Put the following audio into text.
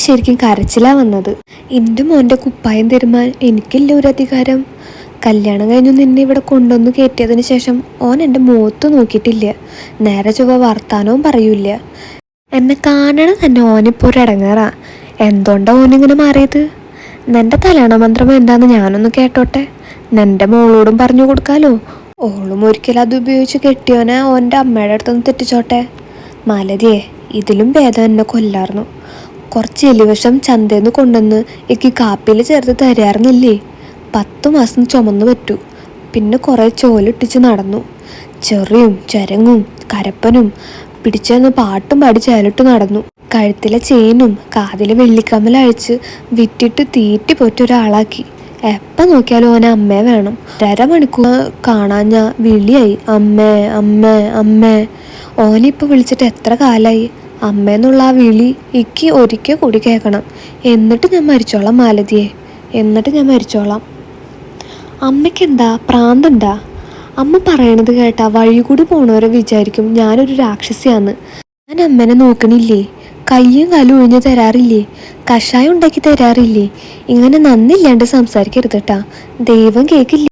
ശരിക്കും കരച്ചിലാ വന്നത്. എൻ്റെ മോൻ്റെ കുപ്പായം തരുമാൻ എനിക്കില്ല ഒരു അധികാരം. കല്യാണം കഴിഞ്ഞു നിന്നെ ഇവിടെ കൊണ്ടുവന്ന് കയറ്റിയതിന് ശേഷം ഓൻ എൻ്റെ മുഖത്ത് നോക്കിയിട്ടില്ല. നേരെ ചൊവ്വ വർത്താനവും പറയൂല. എന്നെ കാണണം തന്നെ ഓനിപ്പോൾ ഒരു ഇടങ്ങേറാ. എന്തുകൊണ്ടാ ഓനിങ്ങനെ മാറിയത്? നിൻ്റെ കല്യാണ മന്ത്രം എന്താന്ന് ഞാനൊന്ന് കേട്ടോട്ടെ. നിൻ്റെ മോളോടും പറഞ്ഞു കൊടുക്കാലോ. ഓളും ഒരിക്കലും അത് ഉപയോഗിച്ച് കെട്ടിയോനെ ഓൻ്റെ അമ്മയുടെ അടുത്തൊന്ന് തെറ്റിച്ചോട്ടെ. മാലതിയെ, ഇതിലും ഭേദം എന്നെ കൊല്ലായിരുന്നു. കുറച്ച് എലിവശം ചന്തേന്ന് കൊണ്ടുവന്ന് എനിക്ക് കാപ്പിയിൽ ചേർത്ത് തരാറുന്നില്ലേ? 10 മാസം ചുമന്നു പറ്റൂ. പിന്നെ കുറേ ചോലിട്ടിച്ച് നടന്നു. ചെറിയും ചരങ്ങും കരപ്പനും പിടിച്ചെന്ന് പാട്ടും പാടി ചേലിട്ട് നടന്നു. കഴുത്തിലെ ചെയിനും കാതിലെ വെള്ളിക്കമ്മൽ അഴിച്ച് വിറ്റിട്ട് തീറ്റി പോറ്റ ഒരാളാക്കി. എപ്പം നോക്കിയാലും ഓനെ അമ്മേ വേണം. 1.5 മണിക്കൂർ കാണാൻ ഞാൻ വിളിയായി, അമ്മേ അമ്മേ അമ്മേ. ഓനിപ്പോൾ വിളിച്ചിട്ട് എത്ര കാലമായി? അമ്മേന്നുള്ള ആ വിളി എനിക്ക് ഒരിക്കൽ കൂടി കേൾക്കണം. എന്നിട്ട് ഞാൻ മരിച്ചോളാം മാലതിയെ, എന്നിട്ട് ഞാൻ മരിച്ചോളാം. അമ്മയ്ക്കെന്താ പ്രാന്തുണ്ടാ? അമ്മ പറയണത് കേട്ടാ വഴി കൂടി പോണവരെ വിചാരിക്കും ഞാനൊരു രാക്ഷസിയാന്ന്. ഞാൻ അമ്മേനെ നോക്കണില്ലേ? കയ്യും കാലും ഒഴിഞ്ഞ് തരാറില്ലേ? കഷായം ഉണ്ടാക്കി തരാറില്ലേ? ഇങ്ങനെ നന്ദില്ലാണ്ട് സംസാരിക്കരുത് കേട്ടാ. ദൈവം കേൾക്കില്ലേ?